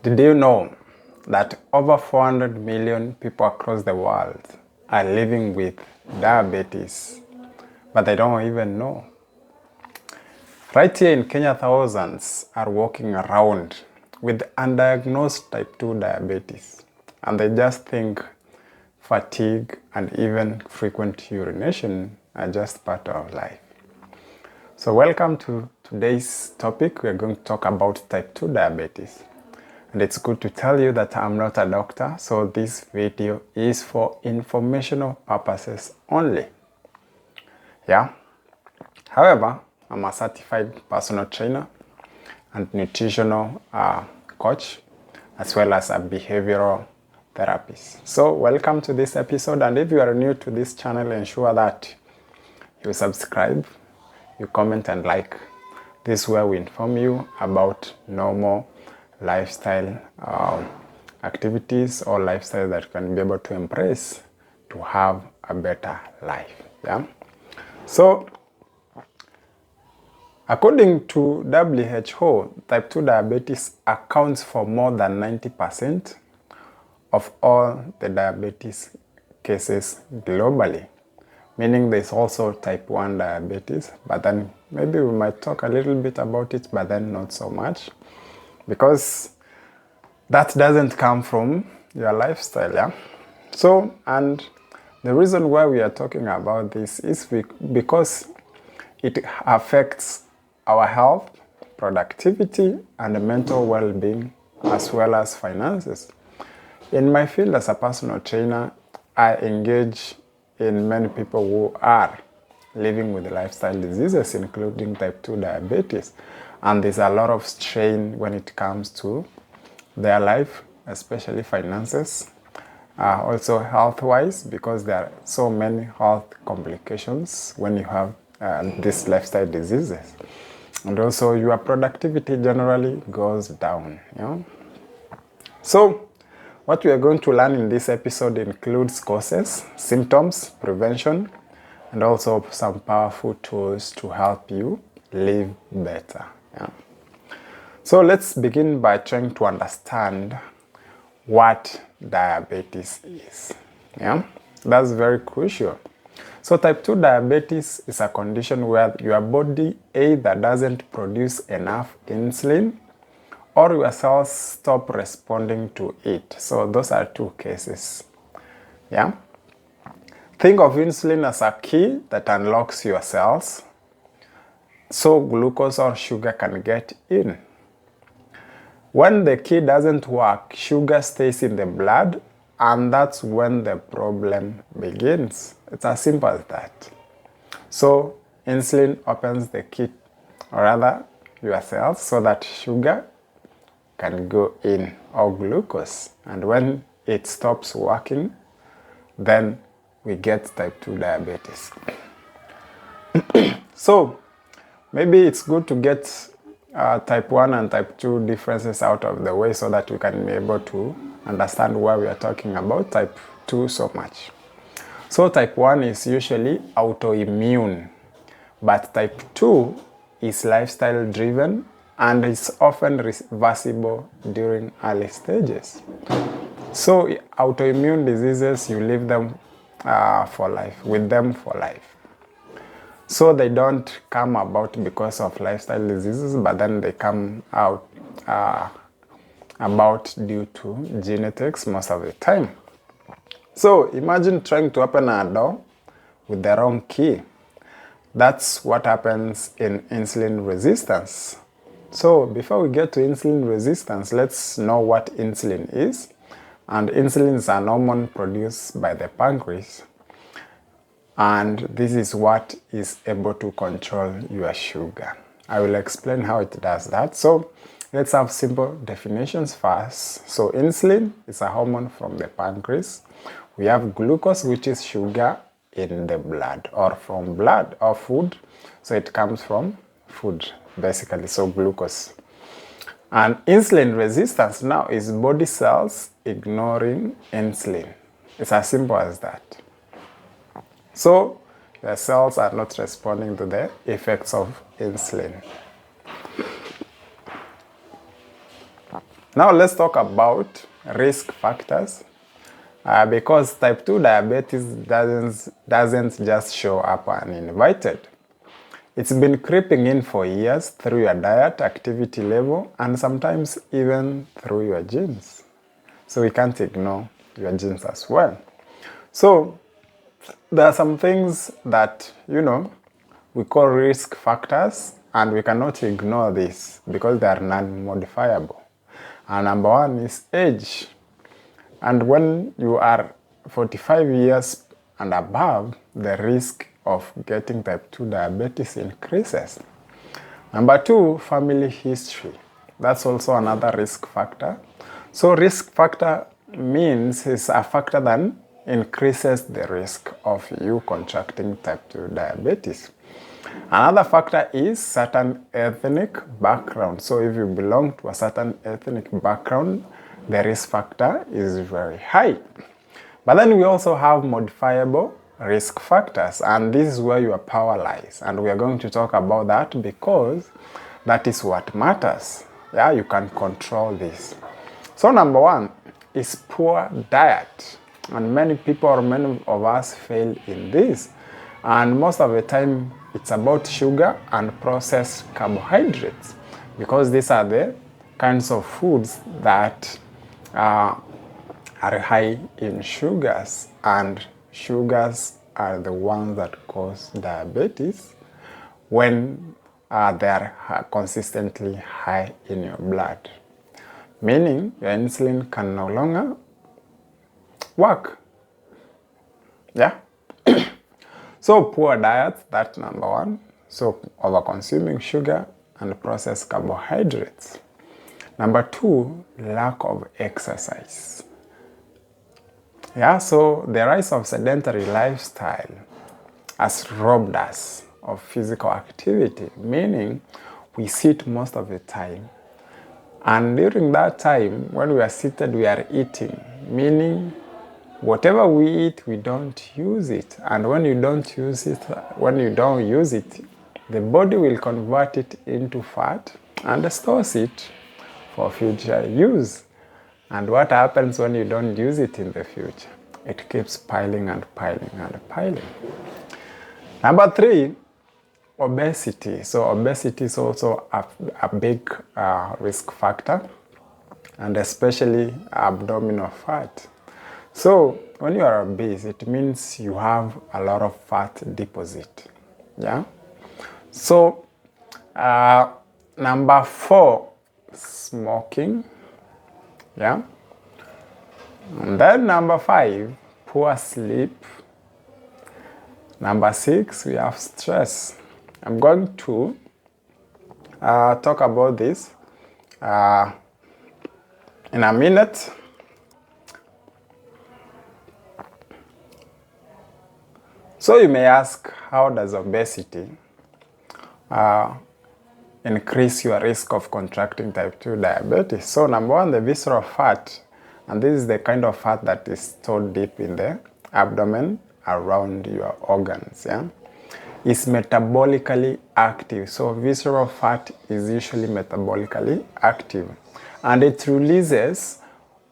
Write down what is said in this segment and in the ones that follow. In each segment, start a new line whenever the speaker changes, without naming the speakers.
Did you know that over 400 million people across the world are living with diabetes, but they don't even know? Right here in Kenya, thousands are walking around with undiagnosed type 2 diabetes, and they just think fatigue and even frequent urination are just part of life. So welcome to today's topic. We are going to talk about type 2 diabetes. And it's good to tell you that I'm not a doctor, so this video is for informational purposes only. Yeah. However, I'm a certified personal trainer and nutritional coach, as well as a behavioral therapist. So welcome to this episode, and if you are new to this channel, ensure that you subscribe, you comment and like. This is where we inform you about normal lifestyle activities or lifestyle that you can be able to embrace to have a better life. Yeah. So according to WHO, type 2 diabetes accounts for more than 90% of all the diabetes cases globally, meaning there's also type 1 diabetes, but then maybe we might talk a little bit about it, but then not so much, because that doesn't come from your lifestyle. Yeah. So, and the reason why we are talking about this is because it affects our health, productivity, and mental well-being, as well as finances. In my field as a personal trainer, I engage in many people who are living with lifestyle diseases, including type 2 diabetes. And there's a lot of strain when it comes to their life, especially finances, also health-wise, because there are so many health complications when you have these lifestyle diseases. And also your productivity generally goes down. You know? So what we are going to learn in this episode includes causes, symptoms, prevention, and also some powerful tools to help you live better. Yeah. So let's begin by trying to understand what diabetes is. Yeah. That's very crucial. So type 2 diabetes is a condition where your body either doesn't produce enough insulin or your cells stop responding to it. So those are two cases. Yeah. Think of insulin as a key that unlocks your cells so glucose or sugar can get in. When the key doesn't work, sugar stays in the blood, and that's when the problem begins. It's as simple as that. So insulin opens the key, or rather your cells, so that sugar can go in, or glucose. And when it stops working, then we get type 2 diabetes. So maybe it's good to get type 1 and type 2 differences out of the way so that we can be able to understand why we are talking about type 2 so much. So type 1 is usually autoimmune, but type 2 is lifestyle driven and is often reversible during early stages. So autoimmune diseases, you live them for life, with them for life. So they don't come about because of lifestyle diseases, but then they come out about due to genetics most of the time. So imagine trying to open a door with the wrong key. That's what happens in insulin resistance. So before we get to insulin resistance, let's know what insulin is. And insulin is an hormone produced by the pancreas. And this is what is able to control your sugar. I will explain how it does that. So let's have simple definitions first. So insulin is a hormone from the pancreas. We have glucose, which is sugar in the blood, or from blood or food. So it comes from food, basically, so glucose. And insulin resistance now is body cells ignoring insulin. It's as simple as that. So the cells are not responding to the effects of insulin. Now let's talk about risk factors. Because type 2 diabetes doesn't just show up uninvited. It's been creeping in for years through your diet, activity level, and sometimes even through your genes. So we can't ignore your genes as well. So there are some things that, we call risk factors, and we cannot ignore this because they are non-modifiable. And number one is age. And when you are 45 years and above, the risk of getting type 2 diabetes increases. Number two, family history. That's also another risk factor. So risk factor means it's a factor that increases the risk of you contracting type 2 diabetes. Another factor is certain ethnic background. So if you belong to a certain ethnic background, the risk factor is very high. But then we also have modifiable risk factors, and this is where your power lies. And we are going to talk about that because that is what matters. Yeah, you can control this. So number one is poor diet. And many people or many of us fail in this. And most of the time, it's about sugar and processed carbohydrates, because these are the kinds of foods that are high in sugars, and sugars are the ones that cause diabetes when they are consistently high in your blood, meaning your insulin can no longer work. Yeah. So poor diet, that's number one. So over-consuming sugar and processed carbohydrates. Number two, lack of exercise. Yeah, so the rise of sedentary lifestyle has robbed us of physical activity, meaning we sit most of the time. And during that time, when we are seated, we are eating, meaning whatever we eat, we don't use it. And when you don't use it, the body will convert it into fat and stores it for future use. And what happens when you don't use it in the future? It keeps piling and piling and piling. Number three, obesity. So obesity is also a big risk factor, and especially abdominal fat. So when you are obese, it means you have a lot of fat deposit. Yeah. So number four, smoking. Yeah. And then number five, poor sleep. Number six, we have stress. I'm going to talk about this in a minute. So you may ask, how does obesity increase your risk of contracting type 2 diabetes? So number one, the visceral fat, and this is the kind of fat that is stored deep in the abdomen around your organs, yeah, is metabolically active. So visceral fat is usually metabolically active, and it releases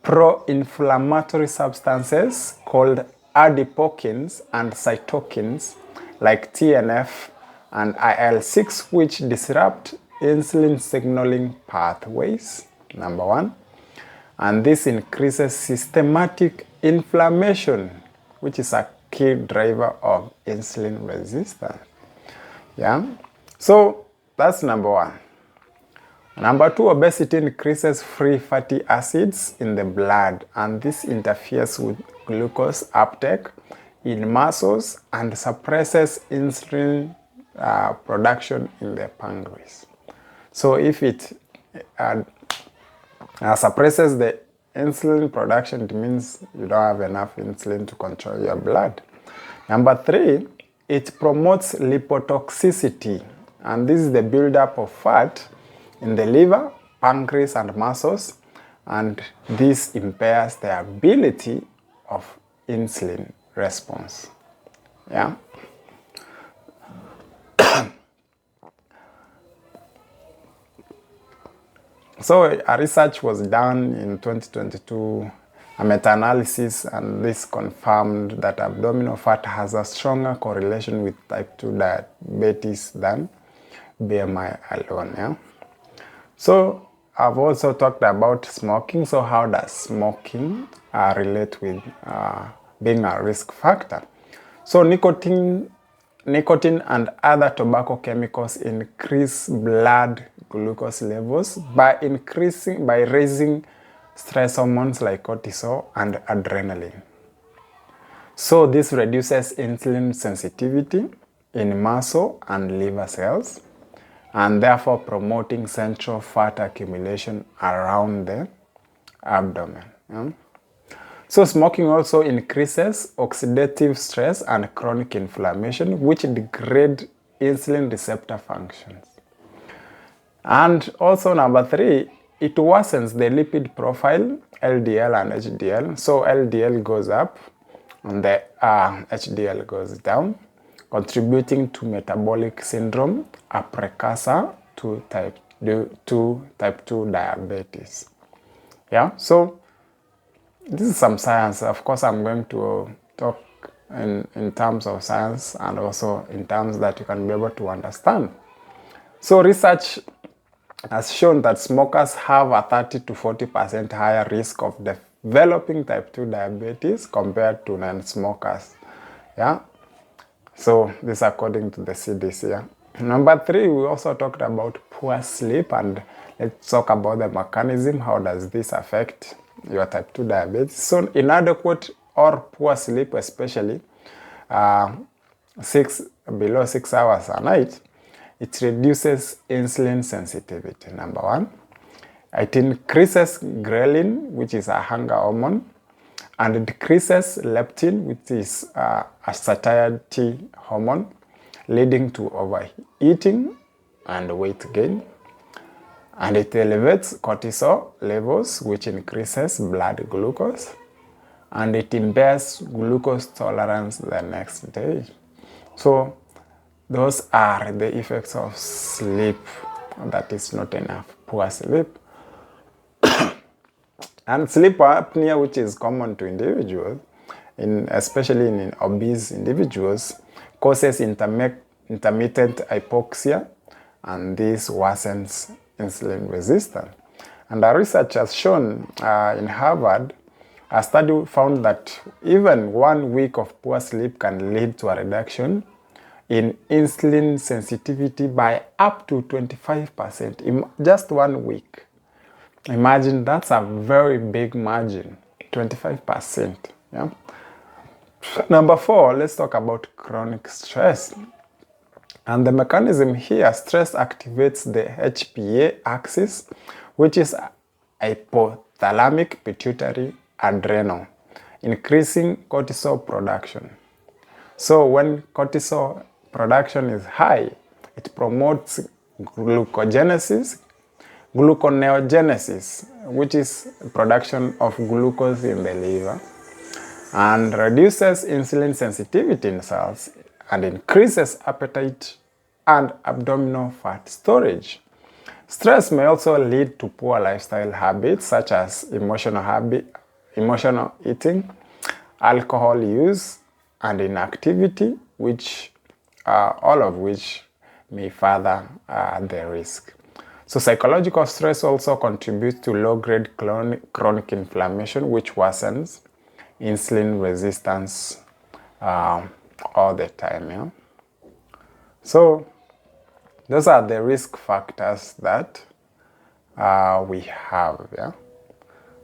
pro-inflammatory substances called adipokines and cytokines like TNF and IL-6, which disrupt insulin signaling pathways, number one. And this increases systematic inflammation, which is a key driver of insulin resistance. Yeah? So that's number one. Number two, obesity increases free fatty acids in the blood, and this interferes with glucose uptake in muscles and suppresses insulin production in the pancreas. So if it suppresses the insulin production, it means you don't have enough insulin to control your blood. Number three, it promotes lipotoxicity, and this is the buildup of fat in the liver, pancreas, and muscles, and this impairs the ability of insulin response. Yeah. So a research was done in 2022, a meta-analysis, and this confirmed that abdominal fat has a stronger correlation with type 2 diabetes than BMI alone. Yeah? So I've also talked about smoking. So how does smoking relate with being a risk factor? So nicotine and other tobacco chemicals increase blood glucose levels by raising stress hormones like cortisol and adrenaline. So this reduces insulin sensitivity in muscle and liver cells, and therefore promoting central fat accumulation around the abdomen. Yeah? So smoking also increases oxidative stress and chronic inflammation, which degrade insulin receptor functions. And also number 3, it worsens the lipid profile, LDL and HDL. So LDL goes up and the HDL goes down, contributing to metabolic syndrome, a precursor to type 2 diabetes. Yeah, so this is some science. Of course, I'm going to talk in terms of science and also in terms that you can be able to understand. So research has shown that smokers have a 30 to 40% higher risk of developing type 2 diabetes compared to non-smokers. Yeah. So this is according to the CDC. Yeah? Number 3, we also talked about poor sleep, and let's talk about the mechanism. How does this affect your type 2 diabetes? So inadequate or poor sleep, especially below 6 hours a night, it reduces insulin sensitivity, number 1. It increases ghrelin, which is a hunger hormone, and it decreases leptin, which is a satiety hormone, leading to overeating and weight gain. And it elevates cortisol levels, which increases blood glucose, and it impairs glucose tolerance the next day. So those are the effects of sleep that is not enough, poor sleep. And sleep apnea, which is common to individuals, especially in obese individuals, causes intermittent hypoxia, and this worsens insulin resistance. And our research has shown in Harvard, a study found that even 1 week of poor sleep can lead to a reduction in insulin sensitivity by up to 25% in just 1 week. Imagine, that's a very big margin, 25%. Yeah? Number 4, let's talk about chronic stress. And the mechanism here, stress activates the HPA axis, which is hypothalamic pituitary adrenal, increasing cortisol production. So when cortisol production is high, it promotes gluconeogenesis, which is production of glucose in the liver, and reduces insulin sensitivity in cells, and increases appetite and abdominal fat storage. Stress may also lead to poor lifestyle habits such as emotional eating, alcohol use, and inactivity, which all of which may further the risk. So psychological stress also contributes to low-grade chronic inflammation, which worsens insulin resistance all the time. Yeah? So those are the risk factors that we have. Yeah?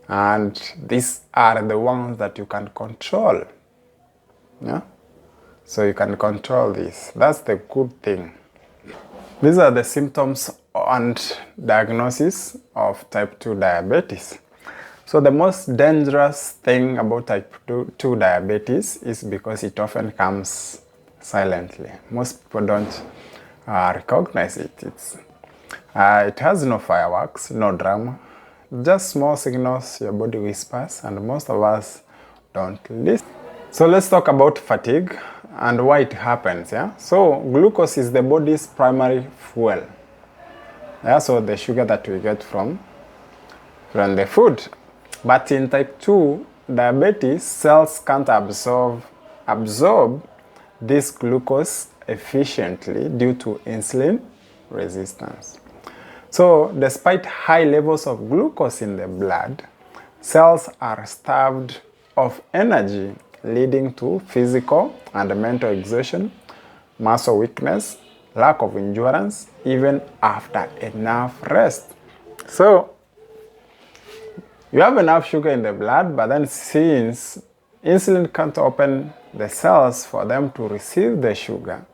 And these are the ones that you can control. Yeah? So you can control this. That's the good thing. These are the symptoms and diagnosis of type 2 diabetes. So the most dangerous thing about type 2 diabetes is because it often comes silently. Most people don't recognize it. It has no fireworks, no drama, just small signals your body whispers, and most of us don't listen. So let's talk about fatigue and why it happens. Yeah? So glucose is the body's primary fuel. Yeah? So the sugar that we get from from the food. But in type 2 diabetes, cells can't absorb this glucose efficiently due to insulin resistance. So despite high levels of glucose in the blood, cells are starved of energy, leading to physical and mental exhaustion, muscle weakness, lack of endurance, even after enough rest. So you have enough sugar in the blood, but then since insulin can't open the cells for them to receive the sugar,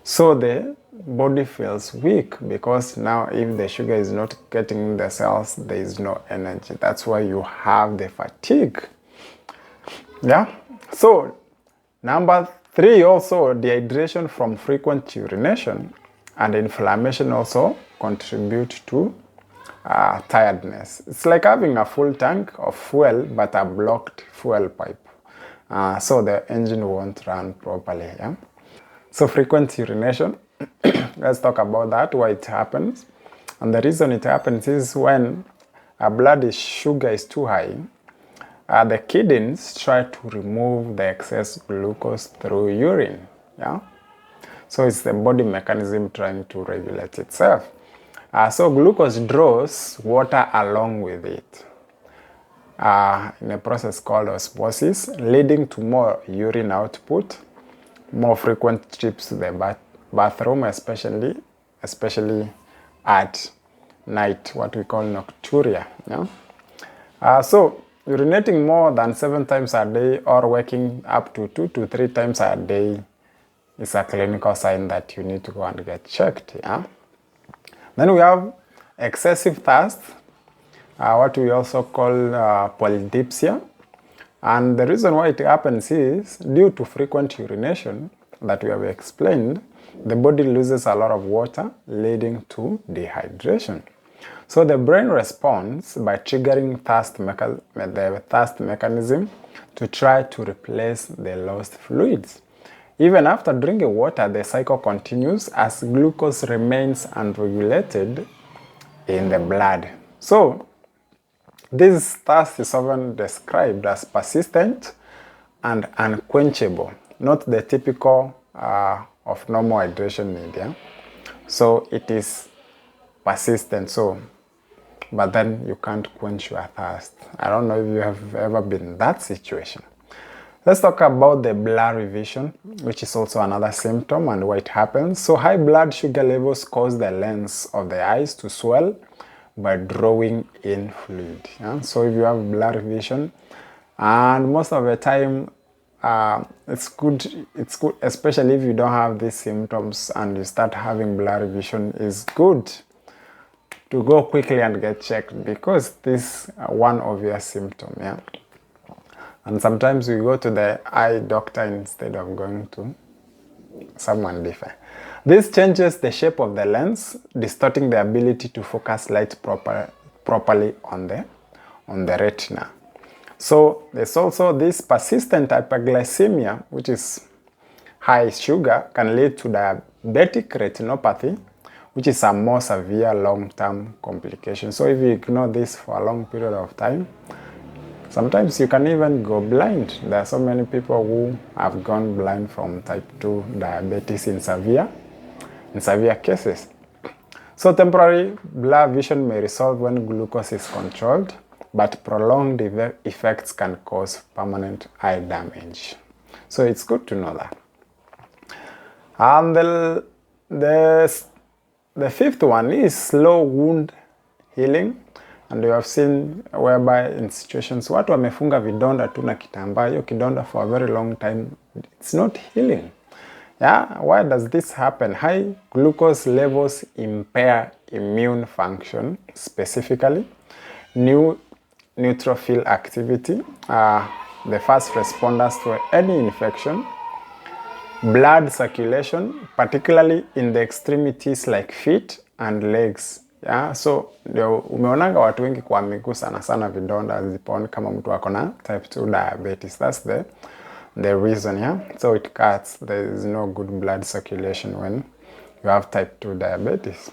so the body feels weak, because now if the sugar is not getting in the cells, there is no energy. That's why you have the fatigue. Yeah. So number 3, also dehydration from frequent urination and inflammation also contribute to tiredness. It's like having a full tank of fuel but a blocked fuel pipe. So the engine won't run properly. Yeah? So frequent urination, let's talk about that, why it happens. And the reason it happens is when blood sugar is too high, the kidneys try to remove the excess glucose through urine. Yeah? So it's the body mechanism trying to regulate itself. So glucose draws water along with it in a process called osmosis, leading to more urine output, more frequent trips to the bathroom, especially at night, what we call nocturia. Yeah? So urinating more than 7 times a day or waking up to 2 to 3 times a day is a clinical sign that you need to go and get checked. Yeah? Then we have excessive thirst, what we also call polydipsia. And the reason why it happens is due to frequent urination that we have explained, the body loses a lot of water, leading to dehydration. So the brain responds by triggering the thirst mechanism to try to replace the lost fluids. Even after drinking water, the cycle continues as glucose remains unregulated in the blood. So this thirst is often described as persistent and unquenchable, not the typical of normal hydration need. Yeah? So it is persistent, but then you can't quench your thirst. I don't know if you have ever been in that situation. Let's talk about the blurry vision, which is also another symptom and why it happens. So high blood sugar levels cause the lens of the eyes to swell by drawing in fluid. Yeah? So if you have blurry vision, and most of the time it's good, especially if you don't have these symptoms and you start having blurry vision, is good to go quickly and get checked, because this is one obvious symptom. Yeah? And sometimes we go to the eye doctor instead of going to someone different. This changes the shape of the lens, distorting the ability to focus light properly on the retina. So there's also this persistent hyperglycemia, which is high sugar, can lead to diabetic retinopathy, which is a more severe long-term complication. So if you ignore this for a long period of time, sometimes you can even go blind. There are so many people who have gone blind from type 2 diabetes in severe cases. So temporary blurred vision may resolve when glucose is controlled, but prolonged effects can cause permanent eye damage. So it's good to know that. And the fifth one is slow wound healing. And you have seen whereby in situations watu wamefunga vidonda tu na kitambaa, hiyo kidonda for a very long time, it's not healing. Yeah, why does this happen? High glucose levels impair immune function, specifically neutrophil activity, the first responders to any infection, blood circulation, particularly in the extremities like feet and legs. Yeah, so ndio umeonanga watu wengi kwa miguu sana vidonda zipone kama mtu ako na type 2 diabetes. That's the reason. Yeah, so it cuts. There is no good blood circulation when you have type 2 diabetes.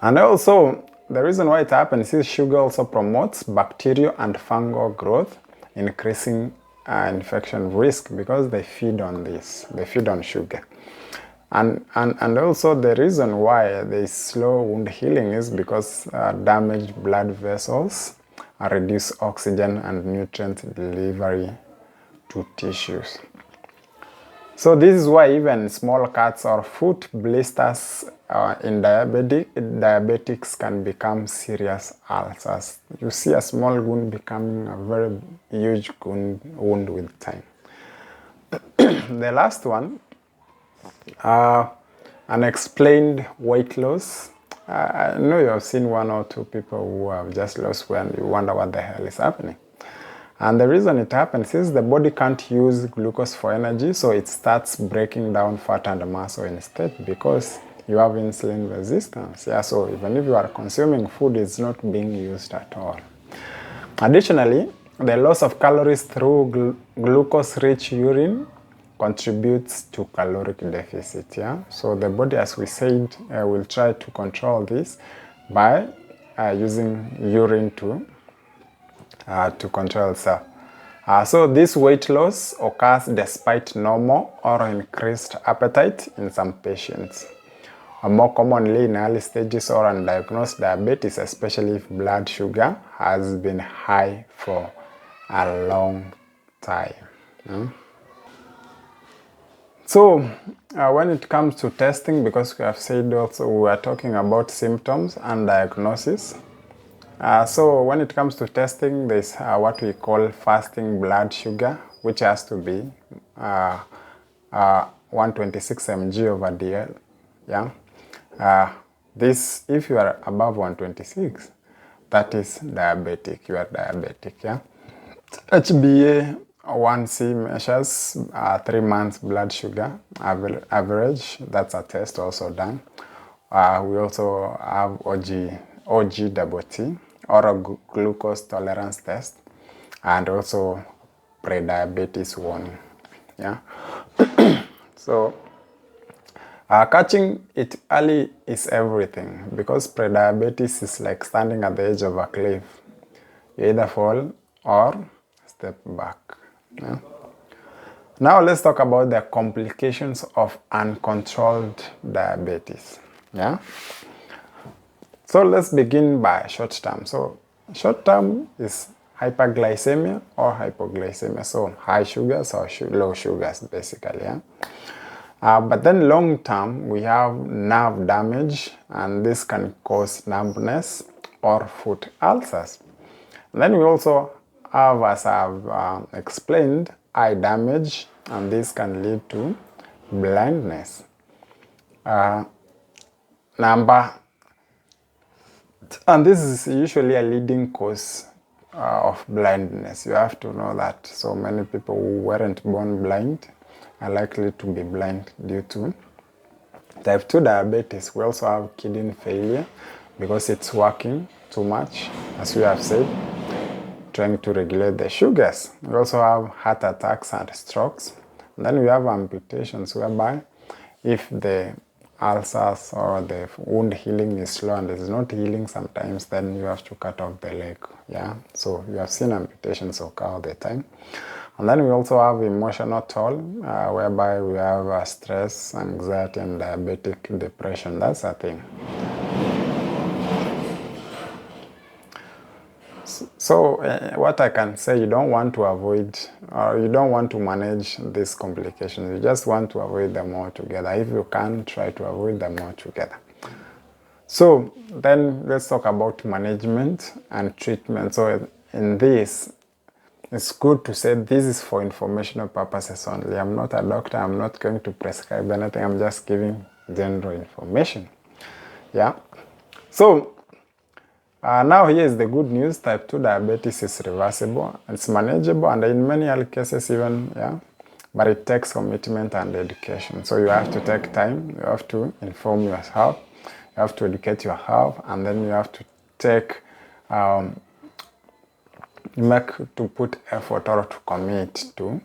And also the reason why it happens is sugar also promotes bacterial and fungal growth, increasing infection risk because they feed on this. They feed on sugar. And also the reason why there is slow wound healing is because damaged blood vessels reduce oxygen and nutrient delivery to tissues. So this is why even small cuts or foot blisters in diabetics can become serious ulcers. You see a small wound becoming a very huge wound with time. The last one, unexplained weight loss. I know you have seen 1 or 2 people who have just lost weight and you wonder what the hell is happening. And the reason it happens is the body can't use glucose for energy, so it starts breaking down fat and muscle instead because you have insulin resistance. Yeah, so even if you are consuming food, it's not being used at all. Additionally, the loss of calories through glucose-rich urine contributes to caloric deficit. Yeah, so the body, as we said, will try to control this by using urine to control itself. So this weight loss occurs despite normal or increased appetite in some patients. More commonly in early stages or undiagnosed diabetes, especially if blood sugar has been high for a long time. So when it comes to testing, because we have said also we are talking about symptoms and diagnosis. So when it comes to testing, there's what we call fasting blood sugar, which has to be 126 mg/dl. Yeah. This, if you are above 126, that is diabetic. You are diabetic. Yeah. HbA1c measures 3 months blood sugar average. That's a test also done. We also have OGTT, oral glucose tolerance test, and also pre-diabetes warning. Yeah. So catching it early is everything, because pre-diabetes is like standing at the edge of a cliff. You either fall or step back. Yeah. Now let's talk about the complications of uncontrolled diabetes. Yeah. So let's begin by short term. So short term is hyperglycemia or hypoglycemia. So high sugars or low sugars basically. Yeah? But then long term, we have nerve damage, and this can cause numbness or foot ulcers. And then we also have, as I've explained, eye damage, and this can lead to blindness. And this is usually a leading cause of blindness. You have to know that. So many people who weren't born blind are likely to be blind due to type 2 diabetes. We also have kidney failure because it's working too much, as we have said, trying to regulate the sugars. We also have heart attacks and strokes. And then we have amputations, whereby if the ulcers or the wound healing is slow and is not healing sometimes, then you have to cut off the leg. Yeah, so you have seen amputations occur all the time. And then we also have emotional toll, whereby we have stress, anxiety, and diabetic depression. That's a thing. So what I can say, you don't want to avoid, or you don't want to manage these complications. You just want to avoid them altogether. If you can, try to avoid them altogether. So then let's talk about management and treatment. So in this, it's good to say this is for informational purposes only. I'm not a doctor. I'm not going to prescribe anything. I'm just giving general information. Yeah. So now here is the good news. Type 2 diabetes is reversible. It's manageable, and in many other cases even, yeah, but it takes commitment and education. So you have to take time. You have to inform yourself. You have to educate yourself, and then you have to take put effort or to commit to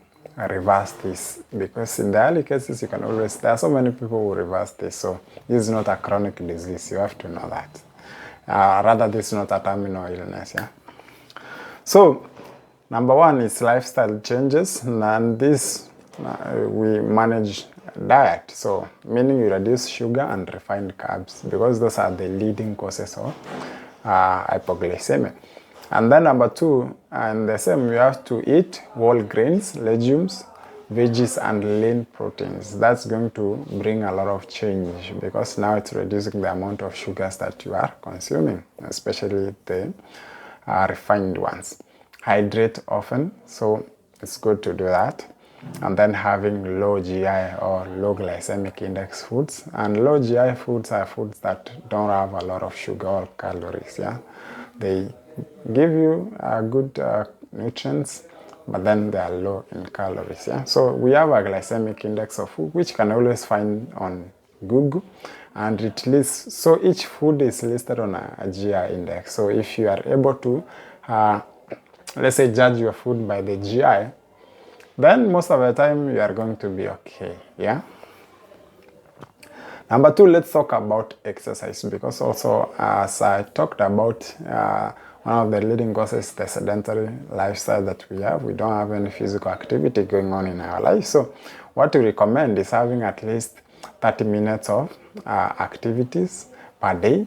reverse this, because in the early cases you can always, there are so many people who reverse this. So this is not a chronic disease. You have to know that. Rather, this is not a terminal illness. Yeah. So, number one is lifestyle changes, and this we manage diet. So, meaning you reduce sugar and refined carbs because those are the leading causes of hypoglycemia. And then number two, and the same, you have to eat whole grains, legumes, veggies, and lean proteins. That's going to bring a lot of change because now it's reducing the amount of sugars that you are consuming, especially the refined ones. Hydrate often, so it's good to do that. And then having low GI or low glycemic index foods. And low GI foods are foods that don't have a lot of sugar or calories. Yeah, they give you good nutrients, but then they are low in calories. Yeah, so we have a glycemic index of food, which you can always find on Google, and it lists. So each food is listed on a GI index. So if you are able to, let's say, judge your food by the GI, then most of the time you are going to be okay. Yeah. Number two, let's talk about exercise, because also, as I talked about, one of the leading causes is the sedentary lifestyle that we have. We don't have any physical activity going on in our life. So what we recommend is having at least 30 minutes of activities per day,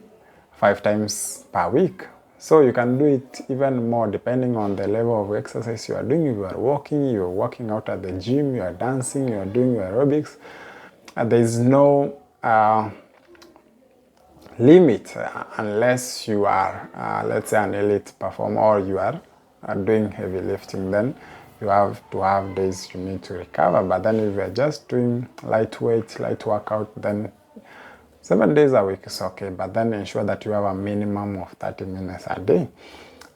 5 times per week. So you can do it even more depending on the level of exercise you are doing. If you are walking, you are working out at the gym, you are dancing, you are doing your aerobics. There is no limit unless you are, let's say, an elite performer or you are doing heavy lifting. Then you have to have days you need to recover. But then if you are just doing light workout, then 7 days a week is okay. But then ensure that you have a minimum of 30 minutes a day.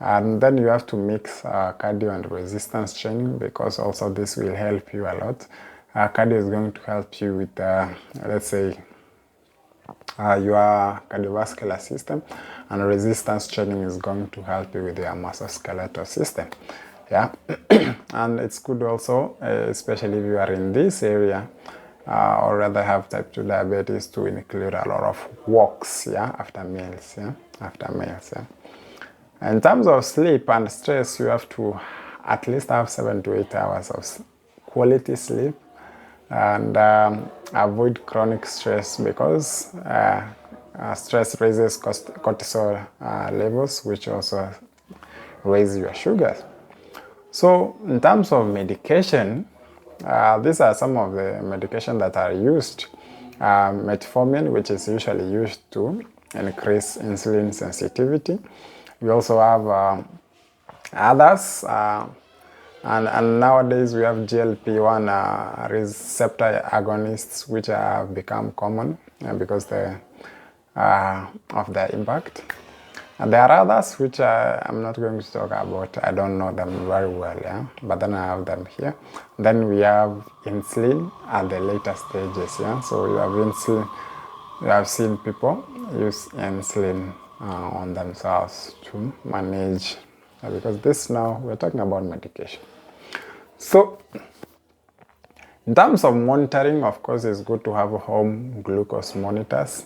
And then you have to mix cardio and resistance training, because also this will help you a lot. Cardio is going to help you with, let's say, your cardiovascular system, and resistance training is going to help you with your musculoskeletal system. Yeah. And it's good also, especially if you are in this area, or rather have type 2 diabetes, to include a lot of walks, yeah, after meals. In terms of sleep and stress, you have to at least have 7 to 8 hours of quality sleep, and avoid chronic stress, because stress raises cortisol levels, which also raise your sugars. So in terms of medication, these are some of the medication that are used. Metformin, which is usually used to increase insulin sensitivity. We also have others, and nowadays we have GLP-1 receptor agonists, which have become common because of their impact. And there are others which I'm not going to talk about. I don't know them very well, yeah? But then I have them here. Then we have insulin at the later stages. Yeah? So you have insulin. You have seen people use insulin on themselves to manage, because this now we're talking about medication. So in terms of monitoring, of course, it's good to have home glucose monitors,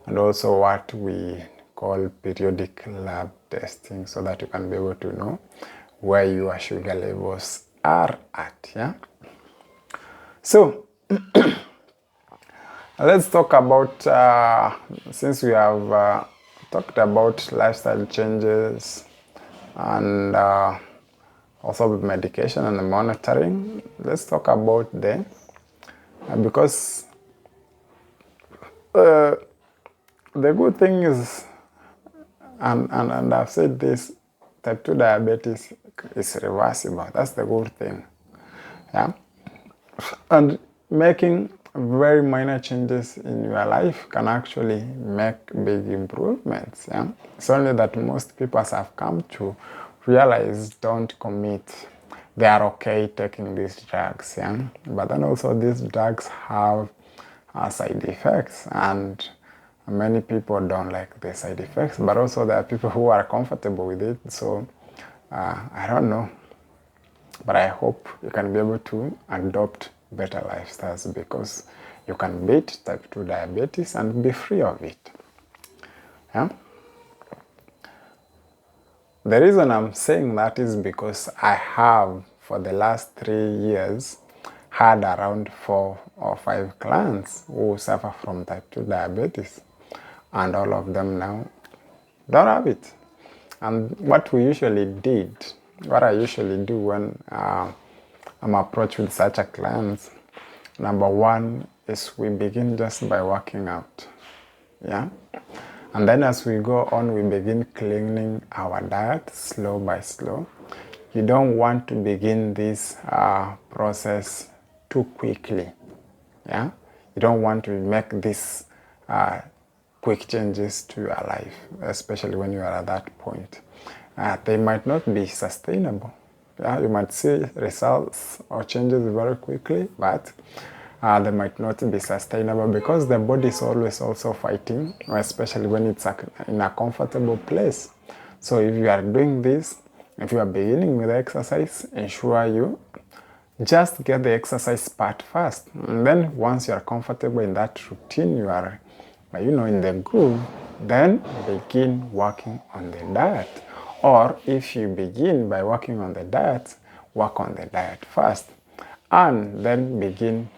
and also what we call periodic lab testing, so that you can be able to know where your sugar levels are at. Yeah. So let's talk about, since we have talked about lifestyle changes and also with medication and the monitoring, let's talk about the, because the good thing is, and I've said this, type 2 diabetes is reversible. That's the good thing. Yeah. And making very minor changes in your life can actually make big improvements. Yeah. It's only that most people have come to realize don't commit. They are okay taking these drugs. Yeah. But then also these drugs have side effects, and many people don't like the side effects, but also there are people who are comfortable with it. So I don't know, but I hope you can be able to adopt better lifestyles, because you can beat type 2 diabetes and be free of it. Yeah. the reason I'm saying that is because I have, for the last 3 years, had around 4 or 5 clients who suffer from type 2 diabetes, and all of them now don't have it. And what I usually do when I'm approached with such a client, number one is we begin just by working out, yeah? And then as we go on, we begin cleaning our diet slow by slow. You don't want to begin this process too quickly, yeah? You don't want to make this quick changes to your life, especially when you are at that point. They might not be sustainable. Yeah? You might see results or changes very quickly, but they might not be sustainable because the body is always also fighting, especially when it's in a comfortable place. So if you are doing this, if you are beginning with exercise, ensure you just get the exercise part first. And then once you are comfortable in that routine, you are in the groove, then begin working on the diet. Or if you begin by working on the diet, work on the diet first, and then begin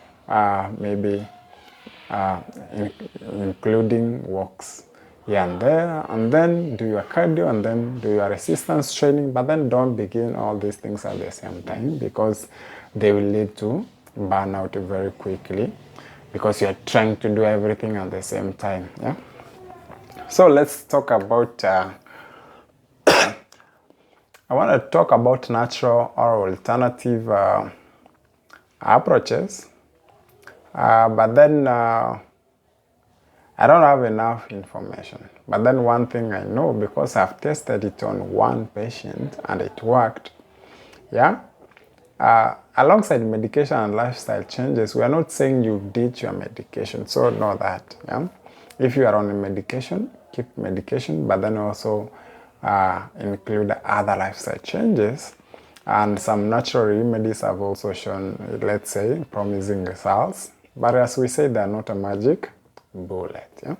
including walks here and there, and then do your cardio, and then do your resistance training. But then don't begin all these things at the same time, because they will lead to burnout very quickly, because you are trying to do everything at the same time. Yeah. So let's talk about I want to talk about natural or alternative approaches, but then I don't have enough information. But then one thing I know, because I've tested it on one patient and it worked, yeah. Alongside medication and lifestyle changes, we are not saying you ditch your medication, so know that. Yeah? If you are on a medication, keep medication, but then also include other lifestyle changes, and some natural remedies have also shown, let's say, promising results. But as we say, they're not a magic bullet. Yeah?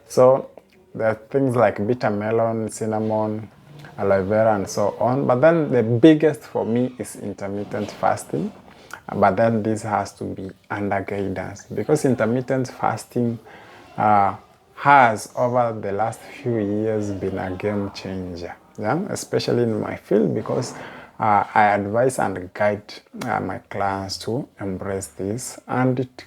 So there are things like bitter melon, cinnamon, aloe vera, and so on. But then the biggest for me is intermittent fasting. But then this has to be under guidance, because intermittent fasting has, over the last few years, been a game changer. Yeah? Especially in my field, because I advise and guide my clients to embrace this, and it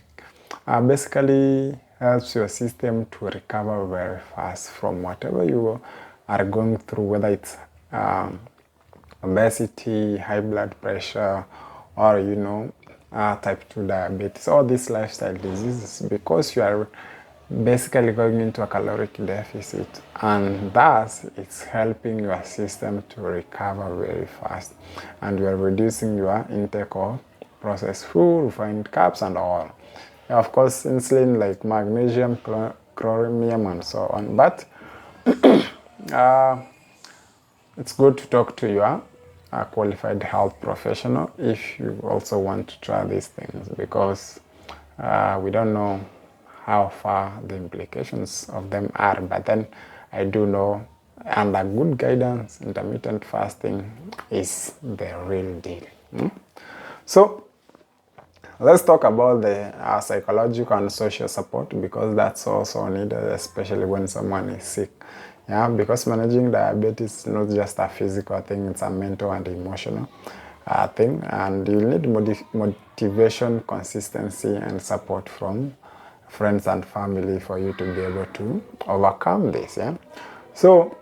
basically helps your system to recover very fast from whatever you are going through, whether it's obesity, high blood pressure, or type 2 diabetes, all these lifestyle diseases, because you are basically going into a caloric deficit, and thus it's helping your system to recover very fast, and you are reducing your intake of processed food, refined carbs, and all. Of course, insulin like magnesium, chromium, and so on. But it's good to talk to your qualified health professional if you also want to try these things, because we don't know how far the implications of them are. But then I do know, under good guidance, intermittent fasting is the real deal. So let's talk about the psychological and social support, because that's also needed, especially when someone is sick. Yeah, because managing diabetes is not just a physical thing, it's a mental and emotional thing, and you need motivation, consistency, and support from friends and family for you to be able to overcome this. Yeah. So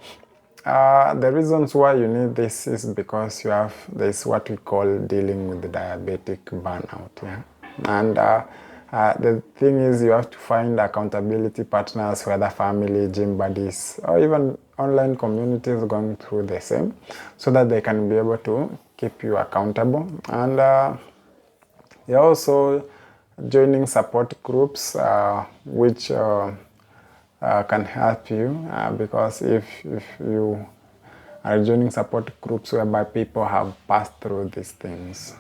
the reasons why you need this is because you have this, what we call, dealing with the diabetic burnout. Yeah. And the thing is, you have to find accountability partners, whether family, gym buddies, or even online communities going through the same, so that they can be able to keep you accountable. And you're also joining support groups, which can help you, because if you are joining support groups whereby people have passed through these things,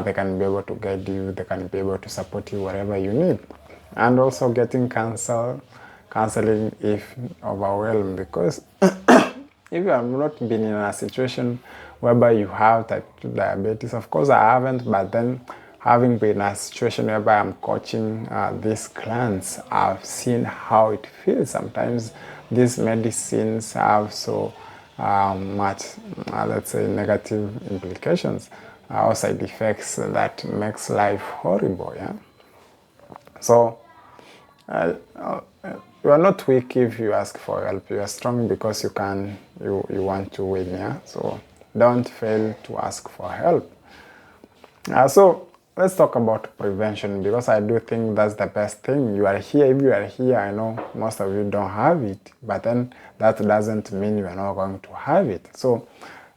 they can be able to guide you, they can be able to support you wherever you need. And also getting counseling if overwhelmed, because if you have not been in a situation whereby you have type 2 diabetes, of course I haven't, but then having been in a situation whereby I'm coaching these clients, I've seen how it feels. Sometimes these medicines have so much, let's say, negative implications or side effects that makes life horrible. Yeah. So you are not weak if you ask for help. You are strong because you want to win. Yeah. So don't fail to ask for help. So let's talk about prevention, because I do think that's the best thing. You are here. If you are here, I know most of you don't have it, but then that doesn't mean you are not going to have it. So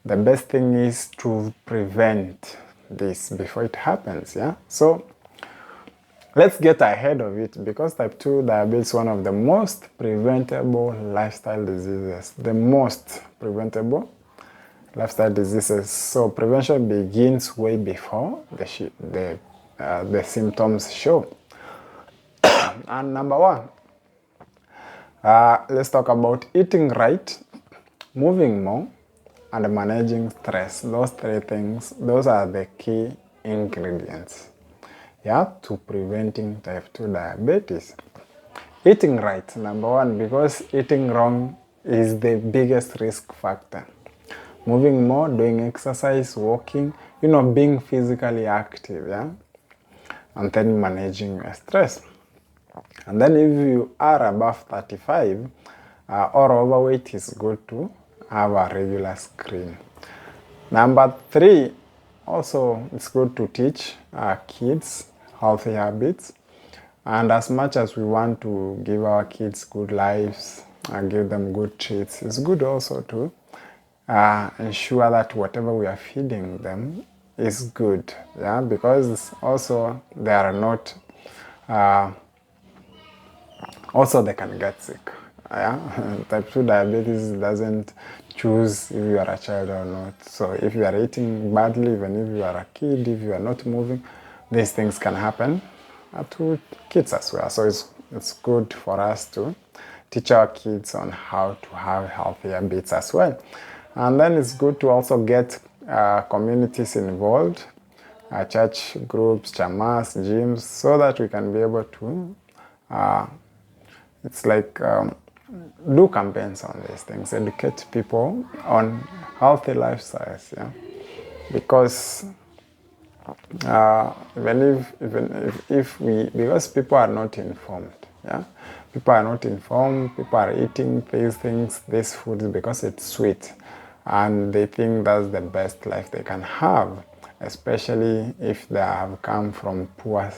the best thing is to prevent this before it happens. Yeah. So let's get ahead of it, because type 2 diabetes is one of the most preventable lifestyle diseases. The most preventable lifestyle diseases. So prevention begins way before the symptoms show. And number one, let's talk about eating right, moving more, and managing stress. Those three things, those are the key ingredients, yeah, to preventing type 2 diabetes. Eating right, number one, because eating wrong is the biggest risk factor. Moving more, doing exercise, walking, being physically active, yeah? And then managing your stress. And then if you are above 35 or overweight, it's good to have a regular screen. Number three, also it's good to teach our kids healthy habits. And as much as we want to give our kids good lives and give them good treats, it's good also to ensure that whatever we are feeding them is good, yeah, because also they are not, also they can get sick, yeah. Type 2 diabetes doesn't choose if you are a child or not. So if you are eating badly, even if you are a kid, if you are not moving, these things can happen to kids as well. So it's good for us to teach our kids on how to have healthy habits as well. And then it's good to also get communities involved, church groups, chamas, gyms, so that we can be able to, do campaigns on these things, educate people on healthy lifestyles, yeah. Because because people are not informed, yeah. People are not informed. People are eating these foods because it's sweet, and they think that's the best life they can have, especially if they have come from poor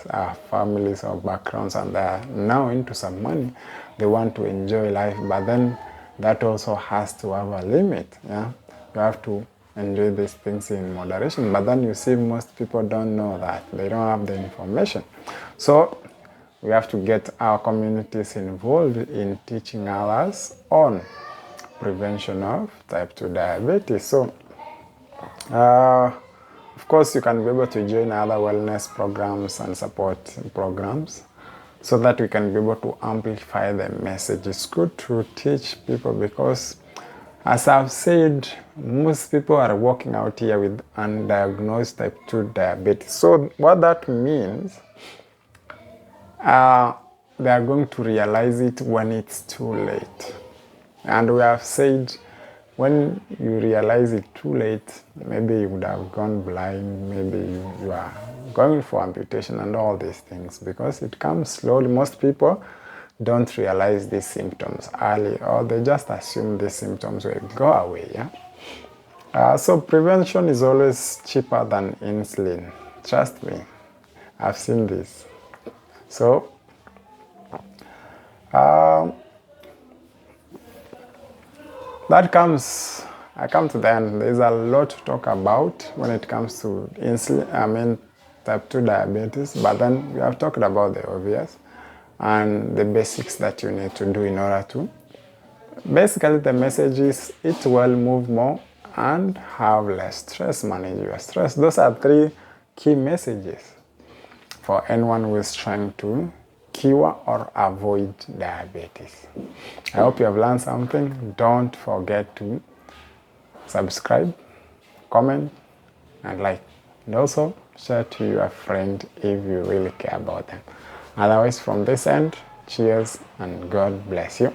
families or backgrounds and they are now into some money. They want to enjoy life, but then that also has to have a limit. Yeah, you have to enjoy these things in moderation, but then you see most people don't know that. They don't have the information. So we have to get our communities involved in teaching others on prevention of type 2 diabetes. So of course you can be able to join other wellness programs and support programs so that we can be able to amplify the message. It's good to teach people because, as I've said, most people are walking out here with undiagnosed type 2 diabetes. So what that means, they are going to realize it when it's too late. And we have said, when you realize it too late, maybe you would have gone blind, maybe you are going for amputation and all these things, because it comes slowly. Most people don't realize these symptoms early, or they just assume these symptoms will go away, yeah? So prevention is always cheaper than insulin. Trust me, I've seen this. So, I come to the end. There's a lot to talk about when it comes to type 2 diabetes, but then we have talked about the obvious and the basics that you need to do in order to. Basically, the message is eat well, move more, and have less stress, manage your stress. Those are three key messages for anyone who is trying to cure or avoid diabetes. I hope you have learned something. Don't forget to subscribe, comment, and like. And also share to your friend if you really care about them. Otherwise, from this end, cheers and God bless you.